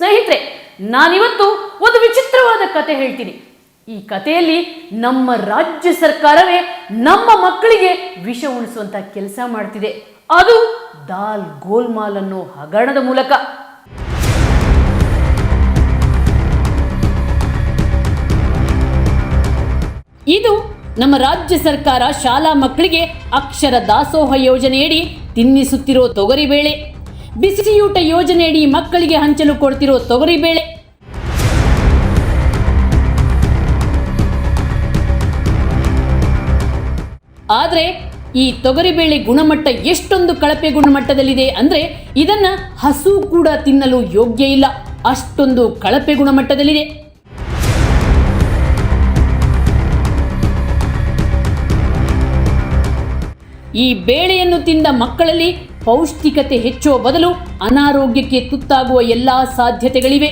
ಸ್ನೇಹಿತರೆ, ನಾನಿವತ್ತು ಒಂದು ವಿಚಿತ್ರವಾದ ಕತೆ ಹೇಳ್ತೀನಿ. ಈ ಕಥೆಯಲ್ಲಿ ನಮ್ಮ ರಾಜ್ಯ ಸರ್ಕಾರವೇ ನಮ್ಮ ಮಕ್ಕಳಿಗೆ ವಿಷ ಉಣಿಸುವಂತ ಕೆಲಸ ಮಾಡ್ತಿದೆ. ಅದು ದಾಲ್ ಗೋಲ್ಮಾಲ್ ಅನ್ನೋ ಹಗರಣದ ಮೂಲಕ. ಇದು ನಮ್ಮ ರಾಜ್ಯ ಸರ್ಕಾರ ಶಾಲಾ ಮಕ್ಕಳಿಗೆ ಅಕ್ಷರ ದಾಸೋಹ ಯೋಜನೆಯಡಿ ತಿನ್ನಿಸುತ್ತಿರೋ ತೊಗರಿಬೇಳೆ, ಬಿಸಿಯೂಟ ಯೋಜನೆಯಡಿ ಮಕ್ಕಳಿಗೆ ಹಂಚಲು ಕೊಡ್ತಿರೋ ತೊಗರಿಬೇಳೆ. ಆದರೆ ಈ ತೊಗರಿಬೇಳೆ ಗುಣಮಟ್ಟ ಎಷ್ಟೊಂದು ಕಳಪೆ ಗುಣಮಟ್ಟದಲ್ಲಿದೆ ಅಂದ್ರೆ ಇದನ್ನ ಹಸು ಕೂಡ ತಿನ್ನಲು ಯೋಗ್ಯ ಇಲ್ಲ, ಅಷ್ಟೊಂದು ಕಳಪೆ ಗುಣಮಟ್ಟದಲ್ಲಿದೆ. ಈ ಬೇಳೆಯನ್ನು ತಿಂದ ಮಕ್ಕಳಲ್ಲಿ ಪೌಷ್ಟಿಕತೆ ಹೆಚ್ಚುವ ಬದಲು ಅನಾರೋಗ್ಯಕ್ಕೆ ತುತ್ತಾಗುವ ಎಲ್ಲಾ ಸಾಧ್ಯತೆಗಳಿವೆ.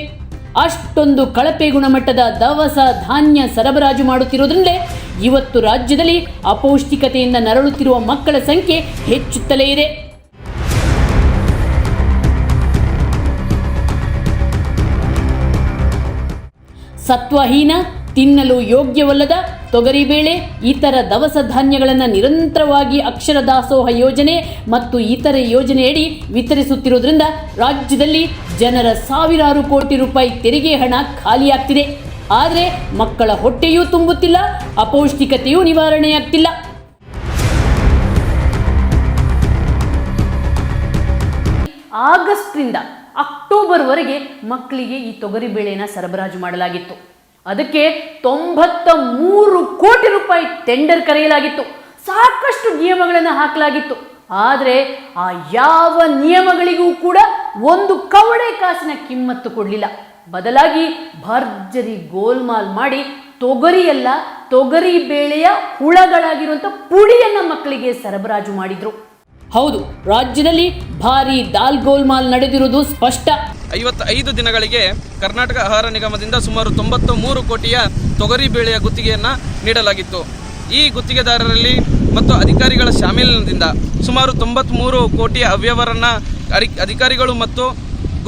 ಅಷ್ಟೊಂದು ಕಳಪೆ ಗುಣಮಟ್ಟದ ದವಸ ಧಾನ್ಯ ಸರಬರಾಜು ಮಾಡುತ್ತಿರುವುದರಿಂದಲೇ ಇವತ್ತು ರಾಜ್ಯದಲ್ಲಿ ಅಪೌಷ್ಟಿಕತೆಯಿಂದ ನರಳುತ್ತಿರುವ ಮಕ್ಕಳ ಸಂಖ್ಯೆ ಹೆಚ್ಚುತ್ತಲೇ ಇದೆ. ಸತ್ವಹೀನ, ತಿನ್ನಲು ಯೋಗ್ಯವಲ್ಲದ ತೊಗರಿಬೇಳೆ, ಇತರ ದವಸ ಧಾನ್ಯಗಳನ್ನು ನಿರಂತರವಾಗಿ ಅಕ್ಷರ ದಾಸೋಹ ಯೋಜನೆ ಮತ್ತು ಇತರೆ ಯೋಜನೆಯಡಿ ವಿತರಿಸುತ್ತಿರುವುದರಿಂದ ರಾಜ್ಯದಲ್ಲಿ ಜನರ ಸಾವಿರಾರು ಕೋಟಿ ರೂಪಾಯಿ ತೆರಿಗೆ ಹಣ ಖಾಲಿಯಾಗ್ತಿದೆ. ಆದರೆ ಮಕ್ಕಳ ಹೊಟ್ಟೆಯೂ ತುಂಬುತ್ತಿಲ್ಲ, ಅಪೌಷ್ಟಿಕತೆಯೂ ನಿವಾರಣೆಯಾಗ್ತಿಲ್ಲ. ಆಗಸ್ಟ್ನಿಂದ ಅಕ್ಟೋಬರ್ವರೆಗೆ ಮಕ್ಕಳಿಗೆ ಈ ತೊಗರಿಬೇಳೆನ ಸರಬರಾಜು ಮಾಡಲಾಗಿತ್ತು. ಅದಕ್ಕೆ 93 ಕೋಟಿ ರೂಪಾಯಿ ಟೆಂಡರ್ ಕರೆಯಲಾಗಿತ್ತು. ಸಾಕಷ್ಟು ನಿಯಮಗಳನ್ನು ಹಾಕಲಾಗಿತ್ತು. ಆದರೆ ಆ ಯಾವ ನಿಯಮಗಳಿಗೂ ಕೂಡ ಒಂದು ಕವಡೆ ಕಾಸಿನ ಕಿಮ್ಮತ್ತು ಕೊಡಲಿಲ್ಲ. ಬದಲಾಗಿ ಭರ್ಜರಿ ಗೋಲ್ಮಾಲ್ ಮಾಡಿ ತೊಗರಿಯಲ್ಲ, ತೊಗರಿ ಬೇಳೆಯ ಹುಳಗಳಾಗಿರುವಂಥ ಪುಡಿಯನ್ನು ಮಕ್ಕಳಿಗೆ ಸರಬರಾಜು ಮಾಡಿದ್ರು. ಹೌದು, ರಾಜ್ಯದಲ್ಲಿ ಭಾರಿ ದಾಲ್ ಗೋಲ್ಮಾಲ್ ನಡೆದಿರುವುದು ಸ್ಪಷ್ಟ. 55 ದಿನಗಳಿಗೆ ಕರ್ನಾಟಕ ಆಹಾರ ನಿಗಮದಿಂದ ಸುಮಾರು 93 ಕೋಟಿಯ ತೊಗರಿ ಬೇಳೆಯ ಗುತ್ತಿಗೆಯನ್ನು ನೀಡಲಾಗಿತ್ತು. ಈ ಗುತ್ತಿಗೆದಾರರಲ್ಲಿ ಮತ್ತು ಅಧಿಕಾರಿಗಳ ಶಾಮೀಲಿನಿಂದ ಸುಮಾರು 93 ಕೋಟಿಯ ಅವ್ಯವಹಾರವನ್ನು ಅಧಿಕಾರಿಗಳು ಮತ್ತು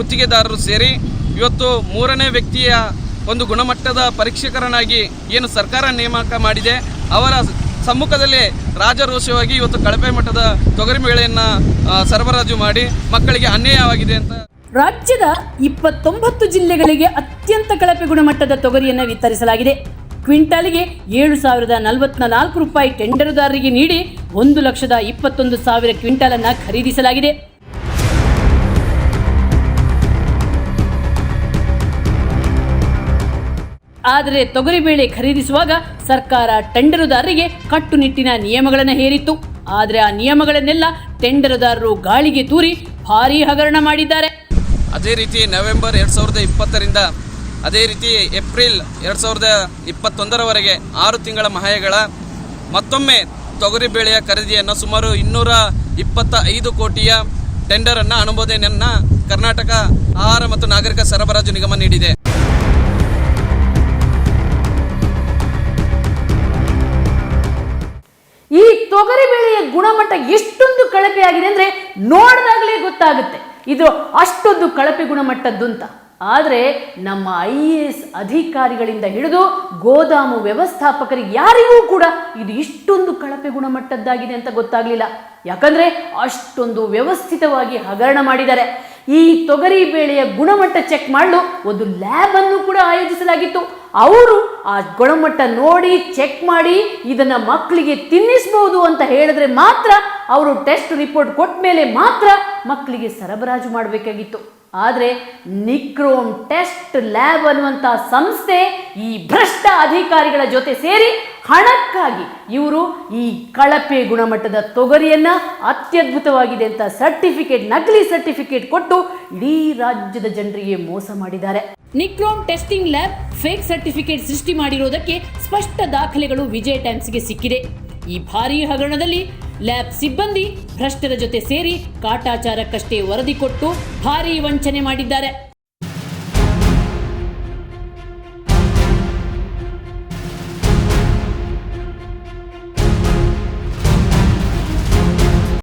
ಗುತ್ತಿಗೆದಾರರು ಸೇರಿ ಇವತ್ತು ಮೂರನೇ ವ್ಯಕ್ತಿಯ ಒಂದು ಗುಣಮಟ್ಟದ ಪರೀಕ್ಷಕರನ್ನಾಗಿ ಏನು ಸರ್ಕಾರ ನೇಮಕ ಮಾಡಿದೆ ಅವರ ಸಮ್ಮುಖದಲ್ಲಿ ರಾಜರೋಷವಾಗಿ ಇವತ್ತು ಕಳಪೆ ಮಟ್ಟದ ತೊಗರಿ ಬೇಳೆಯನ್ನು ಸರಬರಾಜು ಮಾಡಿ ಮಕ್ಕಳಿಗೆ ಅನ್ಯಾಯವಾಗಿದೆ ಅಂತ ರಾಜ್ಯದ 29 ಜಿಲ್ಲೆಗಳಿಗೆ ಅತ್ಯಂತ ಕಳಪೆ ಗುಣಮಟ್ಟದ ತೊಗರಿಯನ್ನು ವಿತರಿಸಲಾಗಿದೆ. ಕ್ವಿಂಟಾಲಿಗೆ 7,044 ರೂಪಾಯಿ ಟೆಂಡರುದಾರರಿಗೆ ನೀಡಿ 1,21,000 ಕ್ವಿಂಟಾಲ್ ಅನ್ನು ಖರೀದಿಸಲಾಗಿದೆ. ಆದರೆ ತೊಗರಿಬೇಳೆ ಖರೀದಿಸುವಾಗ ಸರ್ಕಾರ ಟೆಂಡರುದಾರರಿಗೆ ಕಟ್ಟುನಿಟ್ಟಿನ ನಿಯಮಗಳನ್ನು ಹೇರಿತ್ತು. ಆದರೆ ಆ ನಿಯಮಗಳನ್ನೆಲ್ಲ ಟೆಂಡರುದಾರರು ಗಾಳಿಗೆ ತೂರಿ ಭಾರೀ ಹಗರಣ ಮಾಡಿದ್ದಾರೆ. ಅದೇ ರೀತಿ ನವೆಂಬರ್ 2020ರಿಂದ ಅದೇ ರೀತಿ ಏಪ್ರಿಲ್ 2021ರವರೆಗೆ 6 ತಿಂಗಳ ಮಹಾಯಗಳ ಮತ್ತೊಮ್ಮೆ ತೊಗರಿಬೇಳೆಯ ಖರೀದಿಯನ್ನು ಸುಮಾರು 225 ಕೋಟಿಯ ಟೆಂಡರನ್ನು ಅನುಮೋದನೆಯನ್ನು ಕರ್ನಾಟಕ ಆಹಾರ ಮತ್ತು ನಾಗರಿಕ ಸರಬರಾಜು ನಿಗಮ ನೀಡಿದೆ. ಈ ತೊಗರಿಬೇಳೆಯ ಗುಣಮಟ್ಟ ಎಷ್ಟೊಂದು ಕಳಪೆಯಾಗಿದೆ ಅಂದರೆ ನೋಡಿದಾಗಲೇ ಗೊತ್ತಾಗುತ್ತೆ ಇದು ಅಷ್ಟೊಂದು ಕಳಪೆ ಗುಣಮಟ್ಟದ್ದು ಅಂತ. ಆದರೆ ನಮ್ಮ IAS ಅಧಿಕಾರಿಗಳಿಂದ ಹಿಡಿದು ಗೋದಾಮು ವ್ಯವಸ್ಥಾಪಕರಿಗೆ ಯಾರಿಗೂ ಕೂಡ ಇದು ಇಷ್ಟೊಂದು ಕಳಪೆ ಗುಣಮಟ್ಟದ್ದಾಗಿದೆ ಅಂತ ಗೊತ್ತಾಗಲಿಲ್ಲ. ಯಾಕಂದರೆ ಅಷ್ಟೊಂದು ವ್ಯವಸ್ಥಿತವಾಗಿ ಹಗರಣ ಮಾಡಿದ್ದಾರೆ. ಈ ತೊಗರಿ ಬೇಳೆಯ ಗುಣಮಟ್ಟ ಚೆಕ್ ಮಾಡಲು ಒಂದು ಲ್ಯಾಬ್ ಅನ್ನು ಕೂಡ ಆಯೋಜಿಸಲಾಗಿತ್ತು. ಅವರು ಆ ಗುಣಮಟ್ಟ ನೋಡಿ ಚೆಕ್ ಮಾಡಿ ಇದನ್ನು ಮಕ್ಕಳಿಗೆ ತಿನ್ನಿಸಬಹುದು ಅಂತ ಹೇಳಿದ್ರೆ ಮಾತ್ರ, ಅವರು ಟೆಸ್ಟ್ ರಿಪೋರ್ಟ್ ಕೊಟ್ಟ ಮೇಲೆ ಮಾತ್ರ ಮಕ್ಕಳಿಗೆ ಸರಬರಾಜು ಮಾಡಬೇಕಾಗಿತ್ತು. ಆದರೆ ನಿಕ್ರೋಮ್ ಟೆಸ್ಟ್ ಲ್ಯಾಬ್ ಅನ್ನುವಂಥ ಸಂಸ್ಥೆ ಈ ಭ್ರಷ್ಟ ಅಧಿಕಾರಿಗಳ ಜೊತೆ ಸೇರಿ ಹಣಕ್ಕಾಗಿ ಇವರು ಈ ಕಳಪೆ ಗುಣಮಟ್ಟದ ತೊಗರಿಯನ್ನು ಅತ್ಯದ್ಭುತವಾಗಿದೆ ಅಂತ ಸರ್ಟಿಫಿಕೇಟ್, ನಕಲಿ ಸರ್ಟಿಫಿಕೇಟ್ ಕೊಟ್ಟು ಇಡೀ ರಾಜ್ಯದ ಜನರಿಗೆ ಮೋಸ ಮಾಡಿದ್ದಾರೆ. Nichrome testing lab fake certificate ಸೃಷ್ಟಿ ಮಾಡಿರೋದಕ್ಕೆ ಸ್ಪಷ್ಟ ದಾಖಲೆಗಳು ವಿಜಯ್ ಟೈಮ್ಸ್ಗೆ ಸಿಕ್ಕಿದೆ. ಈ ಭಾರೀ ಹಗರಣದಲ್ಲಿ ಲ್ಯಾಬ್ ಸಿಬ್ಬಂದಿ ಭ್ರಷ್ಟರ ಜೊತೆ ಸೇರಿ ಕಾಟಾಚಾರಕ್ಕಷ್ಟೇ ವರದಿ ಕೊಟ್ಟು ಭಾರೀ ವಂಚನೆ ಮಾಡಿದ್ದಾರೆ.